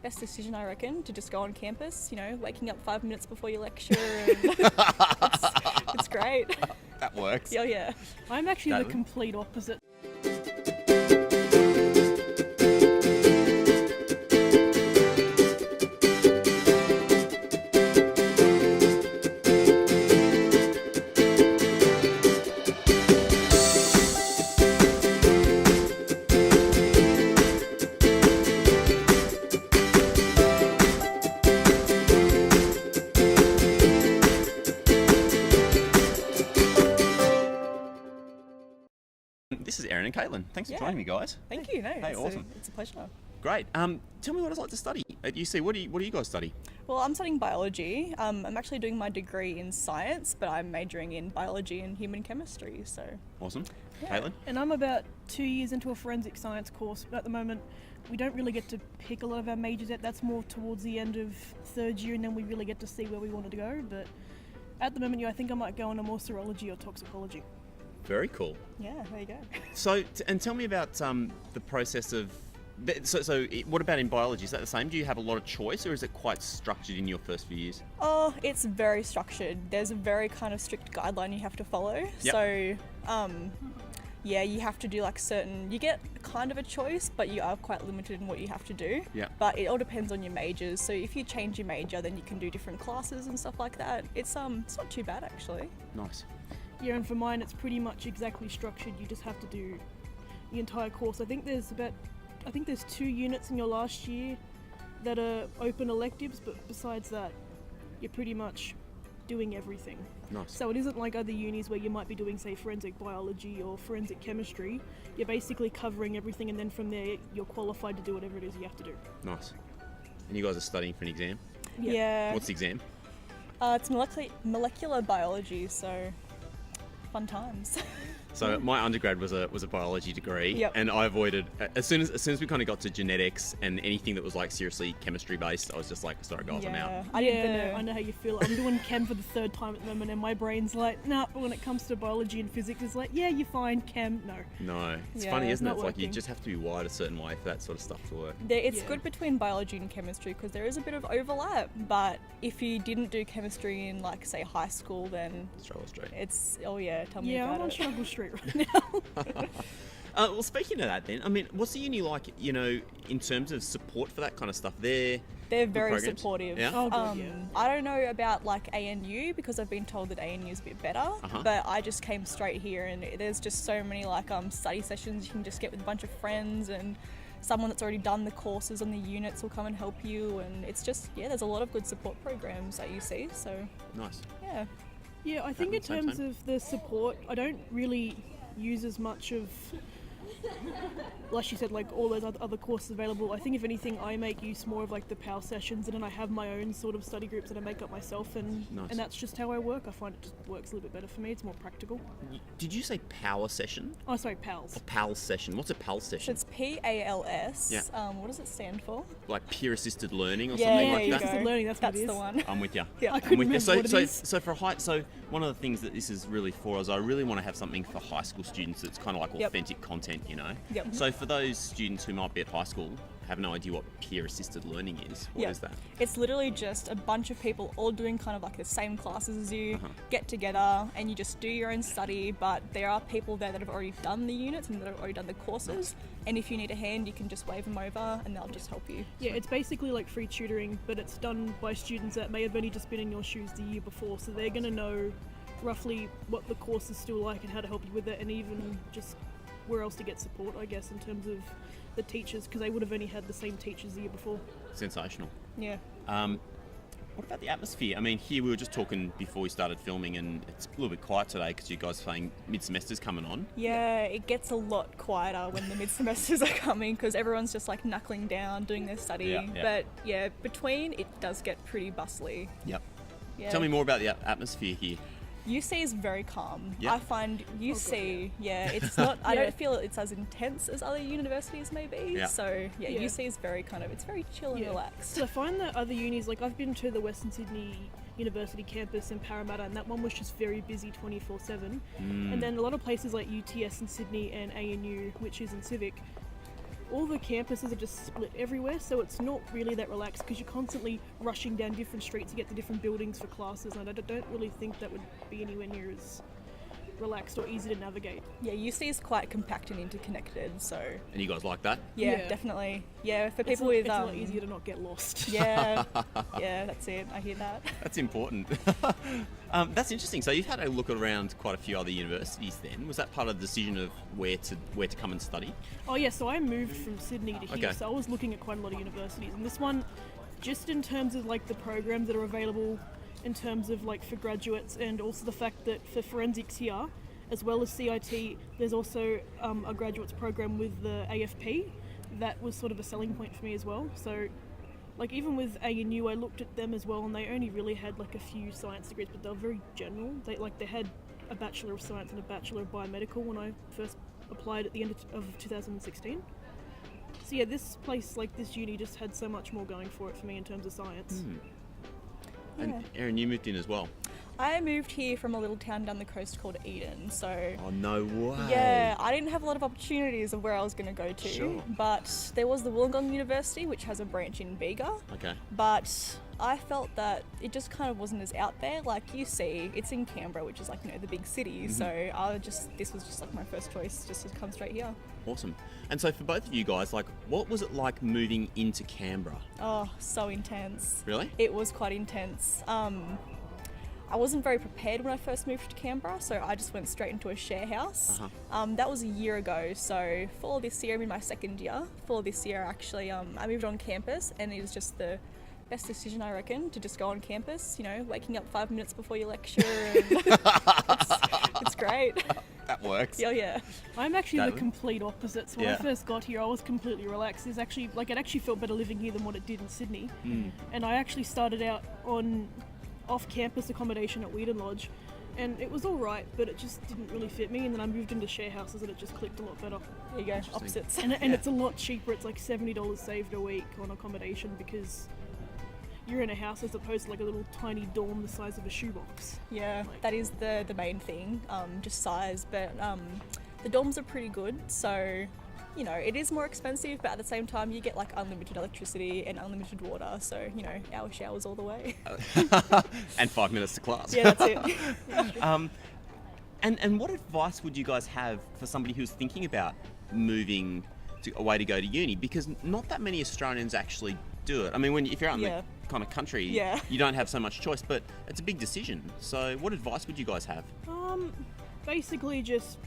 Best decision, I reckon, to just go on campus, you know, waking up 5 minutes before your lecture. And it's great. That works. Oh, yeah. I'm actually Caitlyn? the complete opposite. This is Erin and Caitlyn. Thanks for joining me, guys. Thank you. No, Hey, awesome. It's a pleasure. Great. Tell me what it's like to study at UC. What do you guys study? Well, I'm studying biology. I'm actually doing my degree in science, but I'm majoring in biology and human chemistry. So Awesome. Yeah. Caitlyn? And I'm about 2 years into a forensic science course, but at the moment we don't really get to pick a lot of our majors yet. That's more towards the end of third year, and then we really get to see where we wanted to go. But at the moment, I think I might go on a more serology or toxicology. Very cool. yeah, there you go. So, and tell me about the process of. What about in biology? Is that the same? Do you have a lot of choice, or is it quite structured in your first few years? Oh, it's very structured. There's a very kind of strict guideline you have to follow. Yep. So, yeah, you have to do like certain. You get kind of a choice, but you are quite limited in what you have to do. Yeah. But it all depends on your majors. So if you change your major, then you can do different classes and stuff like that. It's not too bad actually. Nice. Yeah, and for mine, it's pretty much exactly structured. You just have to do the entire course. I think there's 2 units in your last year that are open electives, but besides that, you're pretty much doing everything. Nice. So it isn't like other unis where you might be doing, say, forensic biology or forensic chemistry. You're basically covering everything, and then from there, you're qualified to do whatever it is you have to do. Nice. And you guys are studying for an exam? Yeah. What's the exam? It's molecular biology, so fun times. So my undergrad was a biology degree, Yep. and I avoided as soon as we kind of got to genetics and anything that was like seriously chemistry based. I was just like, sorry guys, I'm out. I know how you feel. I'm doing chem for the 3rd time at the moment, and my brain's like, nah. But when it comes to biology and physics, it's like, yeah, you're fine. Chem, no. No, it's Yeah, funny, isn't it? not It's like you working. just have to be wired a certain way for that sort of stuff to work. It's Yeah. good between biology and chemistry because there is a bit of overlap, but if you didn't do chemistry in like say high school, then Struggle straight. it's tell me Yeah, about I'm on it. struggle street right now. Well, speaking of that, then, I mean, what's the uni like? You know, in terms of support for that kind of stuff? They're very programs? supportive. Yeah? Oh, good, yeah. I don't know about like ANU because I've been told that ANU is a bit better, but I just came straight here and there's just so many like study sessions you can just get with a bunch of friends, and someone that's already done the courses on the units will come and help you, and it's just there's a lot of good support programs at UC, so Nice. yeah. Yeah, I think in Same, terms same. of the support, I don't really use as much of, like you said, like all those other courses available. I think if anything, I make use more of like the PAL sessions, and then I have my own sort of study groups that I make up myself, and Nice. and that's just how I work. I find it just works a little bit better for me. It's more practical. Did you say power session? Oh, sorry, PALs. Or PAL session? What's a PAL So session? it's PALS. Yeah. What does it stand for? Like peer assisted learning or Yeah, something there like you that? go. Assisted learning, that's what it the is. one. I'm with you. Yeah. I I'm couldn't with you. remember what it is. So one of the things that this is really for is I really want to have something for high school students that's kind of like Yep. authentic content, you know. Yep. So for those students who might be at high school, have no idea what peer assisted learning is. What is that? It's literally just a bunch of people all doing kind of like the same classes as you, get together and you just do your own study, but there are people there that have already done the units and that have already done the courses, and if you need a hand you can just wave them over and they'll just help you. Yeah, it's basically like free tutoring, but it's done by students that may have only just been in your shoes the year before, so they're going to know roughly what the course is still like and how to help you with it, and even just where else to get support, I guess, in terms of the teachers, because they would have only had the same teachers the year before. Sensational. Yeah. What about the atmosphere? I mean, here we were just talking before we started filming, and it's a little bit quiet today because you guys are saying mid-semester's coming on. Yeah, it gets a lot quieter when the mid-semesters are coming because everyone's just like knuckling down, doing their study. Yeah. But yeah, between it does get pretty bustly. Yep. Yeah. Tell me more about the atmosphere here. UC is very calm. Yeah. I find UC, it's not, I don't feel it's as intense as other universities maybe. Yeah. So Yeah. UC is very it's very chill and relaxed. So I find that other unis, like I've been to the Western Sydney University campus in Parramatta, and that one was just very busy 24/7. And then a lot of places like UTS in Sydney and ANU, which is in Civic, all the campuses are just split everywhere, so it's not really that relaxed because you're constantly rushing down different streets to get to different buildings for classes, and I don't really think that would be anywhere near as relaxed or easy to navigate. Yeah, UC is quite compact and interconnected, so... And you guys like that? Yeah, definitely. Yeah, for people it's with... a lot easier to not get lost. Yeah, yeah, that's it. I hear that. That's important. That's interesting. So you've had a look around quite a few other universities then. Was that part of the decision of where to come and study? Oh yeah, so I moved from Sydney to here, Okay. so I was looking at quite a lot of universities, and this one, just in terms of like the programs that are available in terms of like for graduates, and also the fact that for forensics here, as well as CIT, there's also a graduates program with the AFP. That was sort of a selling point for me as well. So like even with ANU, I looked at them as well, and they only really had like a few science degrees, but they were very general. They had a Bachelor of Science and a Bachelor of Biomedical when I first applied at the end of 2016. So yeah, this place, like this uni, just had so much more going for it for me in terms of science. And Erin, you moved in as well. I moved here from a little town down the coast called Eden, so... Oh, no way. Yeah, I didn't have a lot of opportunities of where I was going to go to, Sure. but there was the Wollongong University, which has a branch in Bega, Okay. but I felt that it just kind of wasn't as out there. Like you see, it's in Canberra, which is like, you know, the big city, so this was just like my first choice, just to come straight here. Awesome. And so for both of you guys, like, what was it like moving into Canberra? Oh, so intense. Really? It was quite intense. I wasn't very prepared when I first moved to Canberra, so I just went straight into a share house. That was a year ago, so for this year, I'm in my second year. For this year, actually, I moved on campus, and it was just the best decision, I reckon, to just go on campus, you know, waking up 5 minutes before your lecture, and it's great. That works. Yeah, yeah. I'm actually the Caitlyn? complete opposite. So when I first got here, I was completely relaxed. It actually felt better living here than what it did in Sydney. And I actually started out on off-campus accommodation at Wheaton Lodge, and it was all right, but it just didn't really fit me. And then I moved into share houses, and it just clicked a lot better. There you go, opposites. And it's a lot cheaper. It's like $70 saved a week on accommodation because you're in a house as opposed to like a little tiny dorm the size of a shoebox. Yeah, that is the main thing, just size, but the dorms are pretty good, so, you know, it is more expensive, but at the same time you get like unlimited electricity and unlimited water, so, you know, our showers all the way. And 5 minutes to class. Yeah, that's it. And what advice would you guys have for somebody who's thinking about moving away to go to uni? Because not that many Australians actually do it. I mean, if you're out in the kind of country, you don't have so much choice, but it's a big decision. So what advice would you guys have? Basically just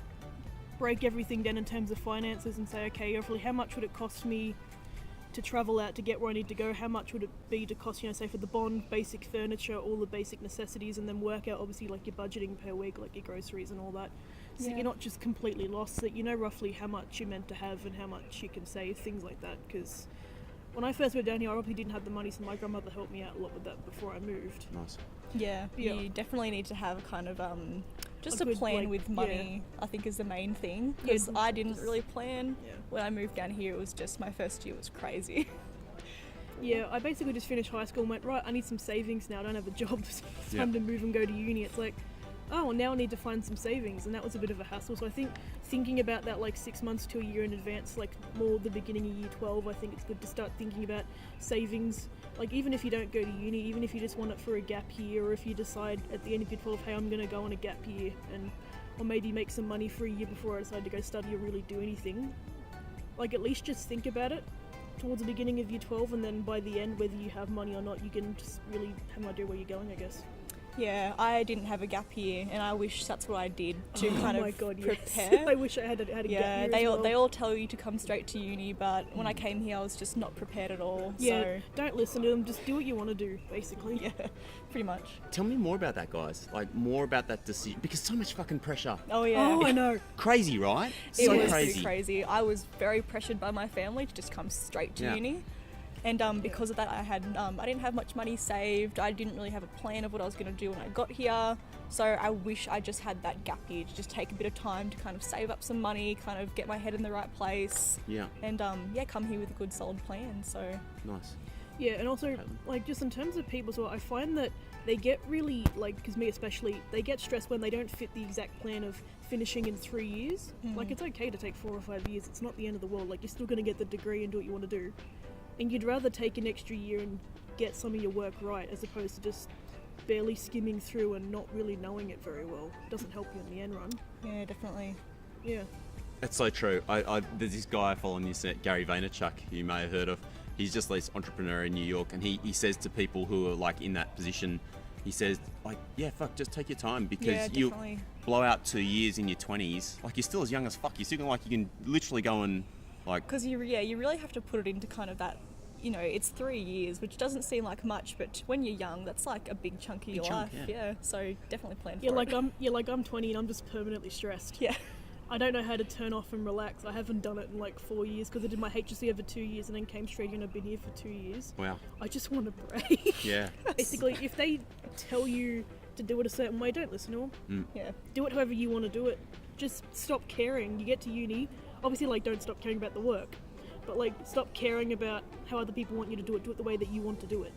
break everything down in terms of finances and say, okay, roughly how much would it cost me to travel out to get where I need to go? How much would it be to cost, you know, say for the bond, basic furniture, all the basic necessities, and then work out obviously like your budgeting per week, like your groceries and all that. So you're not just completely lost, that you know roughly how much you're meant to have and how much you can save, things like that. Because when I first went down here, I probably didn't have the money, so my grandmother helped me out a lot with that before I moved. Nice. Yeah, you definitely need to have kind of just a good, plan like, with money, I think is the main thing, because I didn't really plan. When I moved down here, it was just my first year was crazy. Yeah, I basically just finished high school and went, right, I need some savings now, I don't have a job, it's time to move and go to uni. It's like, oh, well, now I need to find some savings, and that was a bit of a hassle. So I think thinking about that like 6 months to a year in advance, like more the beginning of year 12, I think it's good to start thinking about savings. Like even if you don't go to uni, even if you just want it for a gap year, or if you decide at the end of year 12, hey, I'm going to go on a gap year, or maybe make some money for a year before I decide to go study or really do anything. Like at least just think about it towards the beginning of year 12, and then by the end, whether you have money or not, you can just really have an idea where you're going, I guess. Yeah, I didn't have a gap year, and I wish that's what I did to kind of prepare. Yes. I wish I had a gap year they as all well. they all tell you to come straight to uni, but when I came here, I was just not prepared at all. Yeah, So don't listen to them. Just do what you want to do, basically. yeah, pretty much. Tell me more about that, guys. Like more about that decision, because so much fucking pressure. Oh yeah. Oh, I know. Crazy, right? It So was crazy. pretty crazy. I was very pressured by my family to just come straight to uni. And because of that, I didn't have much money saved. I didn't really have a plan of what I was going to do when I got here. So I wish I just had that gap year to just take a bit of time to kind of save up some money, kind of get my head in the right place. Yeah. And come here with a good solid plan. So Nice. Yeah, and also, like, just in terms of people as well, I find that they get really, like, because me especially, they get stressed when they don't fit the exact plan of finishing in 3 years. Like, it's okay to take 4 or 5 years. It's not the end of the world. Like, you're still going to get the degree and do what you want to do. And you'd rather take an extra year and get some of your work right as opposed to just barely skimming through and not really knowing it very well. It doesn't help you in the end run. Yeah, definitely. Yeah. That's so true. There's this guy I follow on the internet, Gary Vaynerchuk, who you may have heard of. He's just this entrepreneur in New York, and he says to people who are like in that position, he says, like, yeah, fuck, just take your time, because you blow out 2 years in your 20s. Like, you're still as young as fuck. You're still like, you can literally go and like. Because you really have to put it into kind of that. You know, it's 3 years, which doesn't seem like much, but when you're young, that's like a big chunk of your life. Yeah. So definitely plan for it. I'm 20 and I'm just permanently stressed. Yeah. I don't know how to turn off and relax. I haven't done it in like 4 years because I did my HSC over 2 years and then came straight in. I've been here for 2 years. Wow. I just want a break. Yeah. Basically, if they tell you to do it a certain way, don't listen to them. Yeah. Do it however you want to do it. Just stop caring. You get to uni. Obviously, like, don't stop caring about the work. But, like, stop caring about how other people want you to do it. Do it the way that you want to do it.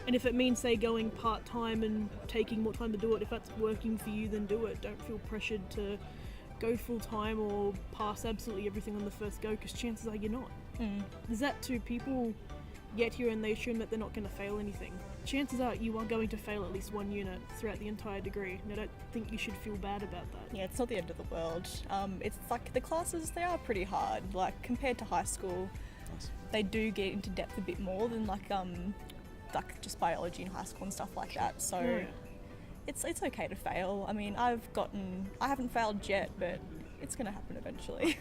And if it means, say, going part-time and taking more time to do it, if that's working for you, then do it. Don't feel pressured to go full-time or pass absolutely everything on the first go, because chances are you're not. There's that too. People get here and they assume that they're not going to fail anything. Chances are you are going to fail at least one unit throughout the entire degree, and I don't think you should feel bad about that. Yeah, it's not the end of the world. It's like the classes, they are pretty hard. Like, compared to high school, they do get into depth a bit more than like just biology in high school and stuff like that. So it's okay to fail. I mean, I haven't failed yet, but it's going to happen eventually.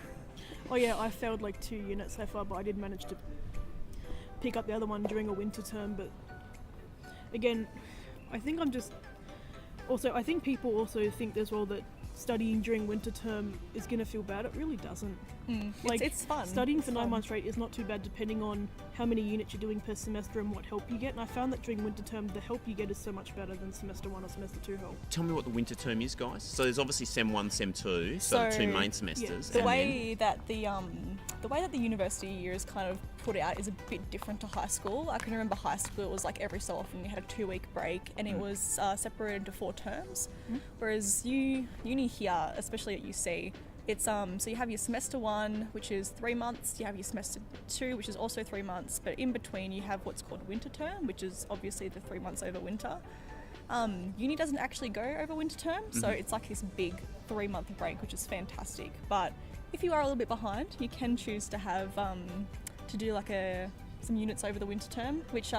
Oh yeah, I failed like 2 units so far, but I did manage to pick up the other one during a winter term. But again, I think I think people also think as well that studying during winter term is going to feel bad. It really doesn't. Like, it's fun. Studying for 9 months straight is not too bad depending on how many units you're doing per semester and what help you get. And I found that during winter term, the help you get is so much better than semester 1 or semester 2 help. Tell me what the winter term is, guys. So there's obviously Sem 1, Sem 2, so the 2 main semesters. The way that the university year is kind of put out is a bit different to high school. I can remember high school, it was like every so often you had a 2-week break, and it was separated into 4 terms. Whereas uni here, especially at UC, it's so you have your semester 1, which is 3 months, you have your semester 2, which is also 3 months, but in between you have what's called winter term, which is obviously the 3 months over winter. Uni doesn't actually go over winter term, so it's like this big 3-month break, which is fantastic. But if you are a little bit behind, you can choose to have to do like some units over the winter term, which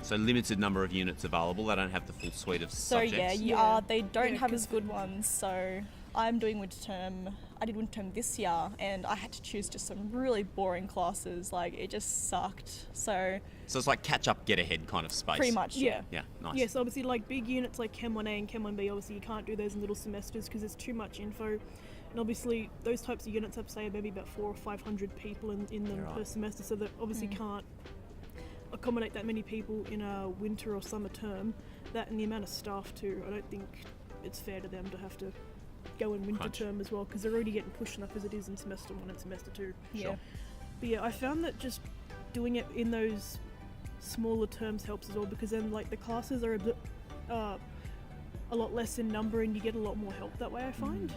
So limited number of units available. They don't have the full suite of subjects. So they don't have as good ones. So I'm doing winter term. I did winter term this year, and I had to choose just some really boring classes. Like, it just sucked. So it's like catch up, get ahead kind of space. Pretty much. Yeah. Yeah. Nice. Yeah. So obviously, like big units like Chem 1A and Chem 1B, obviously you can't do those in little semesters because there's too much info. And obviously, those types of units have, say, maybe about 400 or 500 people in them per semester, so that obviously can't accommodate that many people in a winter or summer term. That and the amount of staff too. I don't think it's fair to them to have to go in winter term as well, because they're already getting pushed enough as it is in semester 1 and semester 2. Sure. But yeah, I found that just doing it in those smaller terms helps as well, because then like the classes are a lot less in number and you get a lot more help that way, I find.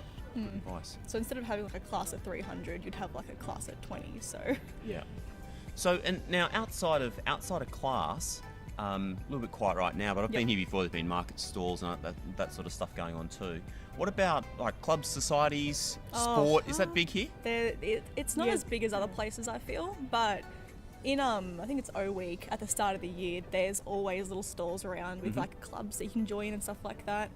Nice. So instead of having like a class of 300, you'd have like a class at 20. So yeah. So, and now outside of class, a little bit quiet right now, but I've been here before. There's been market stalls and that sort of stuff going on too. What about like clubs, societies, sport? Is that big here? It's not as big as other places, I feel, but in I think it's O Week at the start of the year, there's always little stalls around with like clubs that you can join and stuff like that.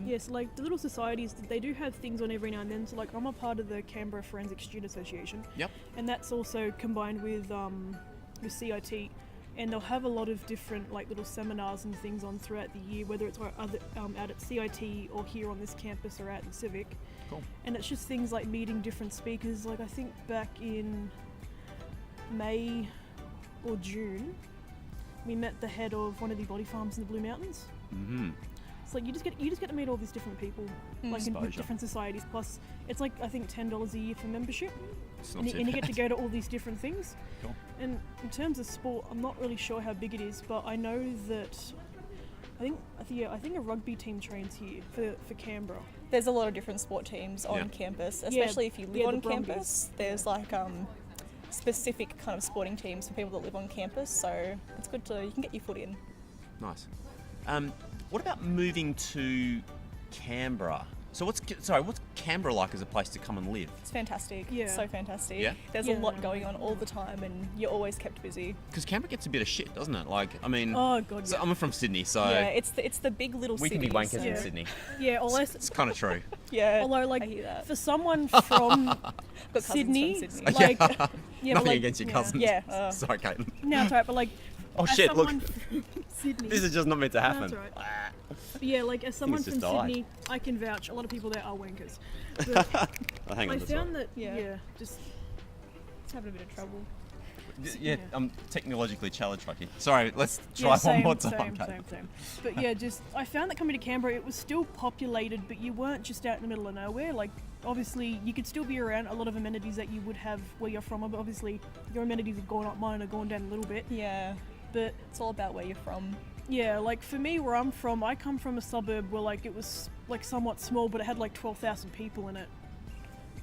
Yes, like the little societies, they do have things on every now and then. So like I'm a part of the Canberra Forensic Student Association. Yep. And that's also combined with CIT, and they'll have a lot of different like little seminars and things on throughout the year, whether it's out at CIT or here on this campus or out in Civic. Cool. And it's just things like meeting different speakers. Like I think back in May or June, we met the head of one of the body farms in the Blue Mountains. It's like you just get to meet all these different people, like in different societies. Plus, it's like I think $10 a year for membership, and you get to go to all these different things. Cool. And in terms of sport, I'm not really sure how big it is, but I know that I think a rugby team trains here for Canberra. There's a lot of different sport teams on campus, especially if you live on campus. There's like specific kind of sporting teams for people that live on campus, so it's good you can get your foot in. Nice. What about moving to Canberra? So what's Canberra like as a place to come and live? It's fantastic. Yeah. It's so fantastic. Yeah? There's a lot going on all the time and you're always kept busy. Because Canberra gets a bit of shit, doesn't it? Like, I mean... Oh, God, so I'm from Sydney, so... Yeah, it's the big little we cities. can be wankers in Sydney. Yeah, It's kind of true. Yeah, although, I hear that. for someone from Sydney, like... Nothing but, like, against your cousins. Yeah. Sorry, Caitlyn. No, it's right, but like... Oh, as shit, look. someone from Sydney... This is just not meant to happen. No, that's right. But yeah, like as someone it's from just died. Sydney, I can vouch. A lot of people there are wankers. But Oh, hang on, I that's found right. that, just... It's having a bit of trouble. Yeah, I'm technologically challenged right here. Sorry, let's try Yeah, same, one more time. same. But yeah, I found that coming to Canberra, it was still populated, but you weren't just out in the middle of nowhere. Like, obviously, you could still be around a lot of amenities that you would have where you're from, but obviously, your amenities have gone up, mine are gone down a little bit. Yeah, But it's all about where you're from. yeah, like for me, where I'm from, I come from a suburb where like it was like somewhat small, but it had like 12,000 people in it.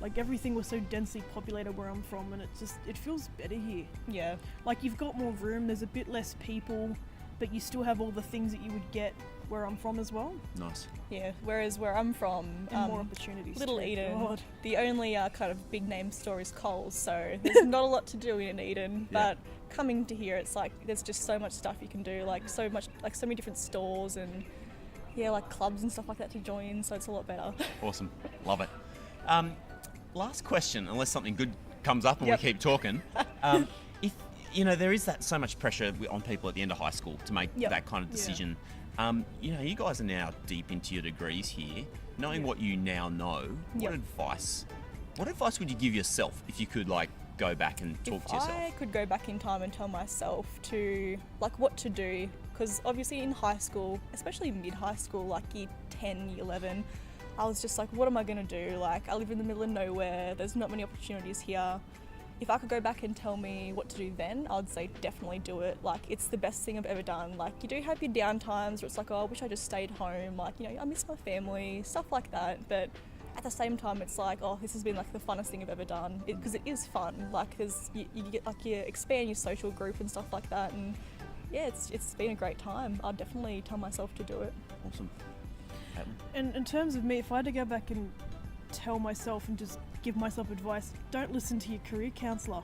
Like everything was so densely populated where I'm from, and it feels better here. Yeah. Like you've got more room, there's a bit less people, but you still have all the things that you would get where I'm from as well. Nice. Yeah, whereas where I'm from, And more opportunities. Little too. Eden, God. the only kind of big name store is Coles, so there's not a lot to do in Eden. Yeah. But coming to here, it's like there's just so much stuff you can do, like so many different stores and like clubs and stuff like that to join. So it's a lot better. Awesome. Love it. Last question, unless something good comes up and Yep. we keep talking. If there is that so much pressure on people at the end of high school to make Yep. that kind of decision. You guys are now deep into your degrees here. Knowing what you now know, Yep. what advice would you give yourself if you could go back and talk to yourself? If I could go back in time and tell myself to what to do, because obviously in high school, especially mid-high school, like year 10, year 11, I was just like, what am I going to do? Like, I live in the middle of nowhere, there's not many opportunities here. If I could go back and tell me what to do then, I would say definitely do it. Like, it's the best thing I've ever done. Like, you do have your down times where it's like, oh, I wish I just stayed home. Like, I miss my family, stuff like that. But at the same time, it's like, oh, this has been the funnest thing I've ever done. Because it is fun. Like, because you get you expand your social group and stuff like that. And yeah, it's been a great time. I'd definitely tell myself to do it. Awesome. And in terms of me, if I had to go back and tell myself and just give myself advice, don't listen to your career counsellor.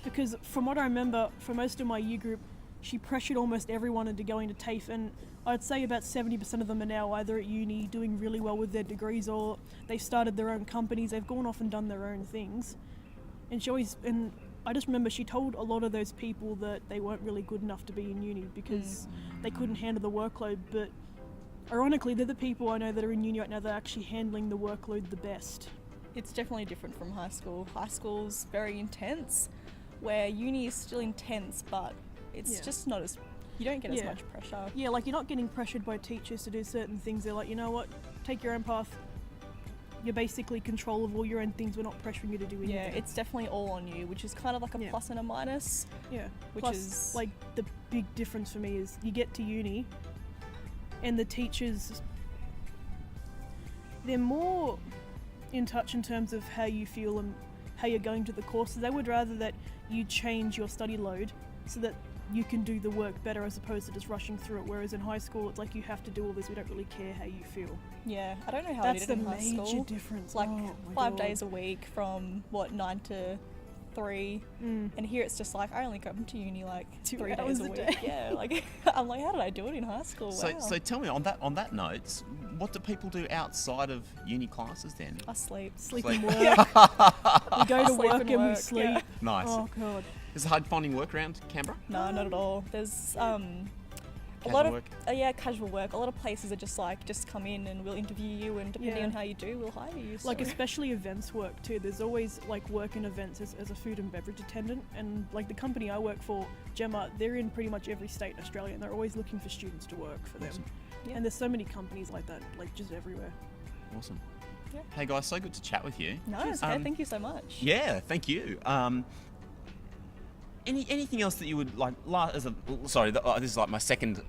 Because from what I remember, for most of my year group, she pressured almost everyone into going to TAFE, and I'd say about 70% of them are now either at uni doing really well with their degrees, or they've started their own companies, they've gone off and done their own things. And I just remember she told a lot of those people that they weren't really good enough to be in uni because they couldn't handle the workload, but ironically, they're the people I know that are in uni right now that are actually handling the workload the best. It's definitely different from high school. High school's very intense, where uni is still intense, but it's just not as... You don't get as much pressure. Yeah, like you're not getting pressured by teachers to do certain things. They're like, you know what, take your own path. You're basically control of all your own things. We're not pressuring you to do anything. Yeah, it's definitely all on you, which is kind of like a plus and a minus. Yeah, which plus, is... like, the big difference for me is you get to uni and the teachers, they're more in touch in terms of how you feel and how you're going to the courses. They would rather that you change your study load so that you can do the work better as opposed to just rushing through it. Whereas in high school, it's like you have to do all this. We don't really care how you feel. Yeah, I don't know how That's I did it in high the major school. difference. Like Oh my 5 God. days a week from 9 to 3, and here it's just like I only come to uni 2 3 hours days a a week. day. Yeah, like I'm like, how did I do it in high school? Wow. So tell me, on that note, what do people do outside of uni classes then? I sleep. Sleep Sleep. and work. We go to Sleep work and and we work, sleep. yeah. Nice. Oh God. Is it hard finding work around Canberra? No, not at all. There's a Casual lot of work? Casual work. A lot of places are just just come in and we'll interview you, and depending on how you do, we'll hire you. So. Like especially events work too. There's always work in events as a food and beverage attendant, and the company I work for, Gemma, they're in pretty much every state in Australia, and they're always looking for students to work for them. Awesome. Yeah. And there's so many companies like that, just everywhere. Awesome. Yeah. Hey guys, so good to chat with you. No, it's okay. Thank you so much. Yeah, thank you. Anything else that you would like? This is my second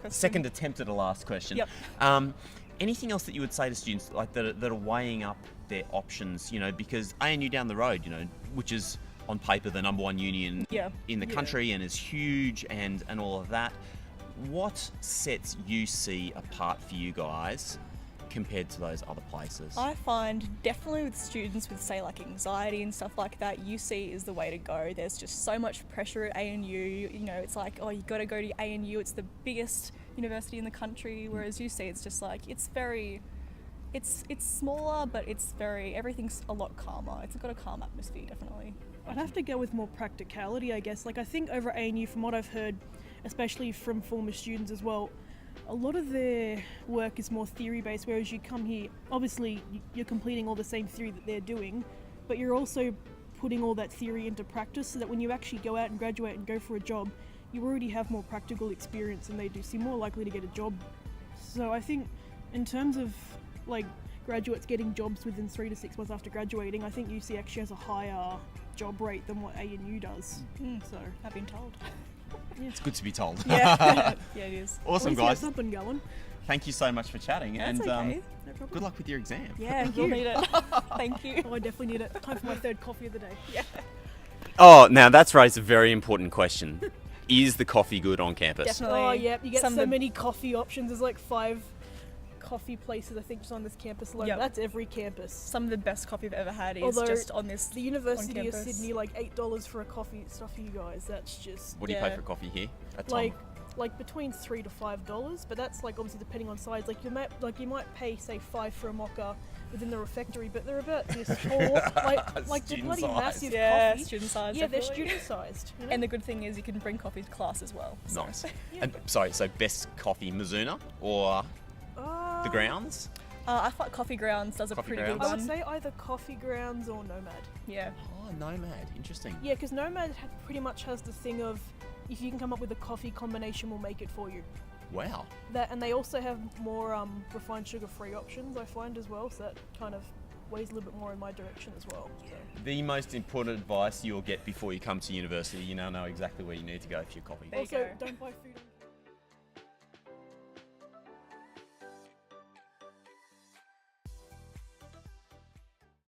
second attempt at a last question. Yep. Anything else that you would say to students like that are weighing up their options? You know, because ANU down the road, you know, which is on paper the number one union in the country and is huge and all of that. What sets UC apart for you guys compared to those other places? I find definitely with students with say like anxiety and stuff like that, UC is the way to go. There's just so much pressure at ANU. You know, it's like, oh, you got to go to ANU. It's the biggest university in the country. Whereas UC, it's just like it's smaller, but everything's a lot calmer. It's got a calm atmosphere, definitely. I'd have to go with more practicality, I guess. Like I think over ANU, from what I've heard, especially from former students as well, a lot of their work is more theory-based, whereas you come here, obviously you're completing all the same theory that they're doing, but you're also putting all that theory into practice so that when you actually go out and graduate and go for a job, you already have more practical experience than they do, so you're more likely to get a job. So I think in terms of like graduates getting jobs within 3 to 6 months after graduating, I think UC actually has a higher job rate than what ANU does. So I've been told. It's good to be told. Yeah, yeah, it is. Awesome, guys. Something going. Thank you so much for chatting. That's and okay. No problem. good luck with your exam. Yeah, you'll need it. Thank you. Oh, I definitely need it. Time for my third coffee of the day. Yeah. Oh, now that's raised a very important question. Is the coffee good on campus? Definitely. Oh, yeah. You get Some so of the- many coffee options. There's like 5 coffee places, I think, just on this campus alone. Yep. That's every campus. Some of the best coffee I've ever had is Although just on this. The University of campus. Sydney, like $8 for a coffee. Stuff for you guys. That's just What do you pay for coffee here at Tom? like between $3 to $5, but that's like obviously depending on size. Like you might pay say $5 for a mocha within the refectory, but they're about this tall, like they're bloody Student-sized. massive Yeah, coffee. student sized. Yeah, they're definitely. student sized. You know? And the good thing is you can bring coffee to class as well. So. Nice. And sorry, so best coffee Mizuna or the grounds? I thought Coffee Grounds does a Coffee pretty Grounds? good I would one. say either Coffee Grounds or Nomad. Yeah. Oh, Nomad. Interesting. Yeah, because Nomad pretty much has the thing of if you can come up with a coffee combination, we'll make it for you. Wow. And they also have more refined sugar-free options, I find, as well. So that kind of weighs a little bit more in my direction as well. So. The most important advice you'll get before you come to university, you now know exactly where you need to go for your coffee. There you Also, go. don't buy food on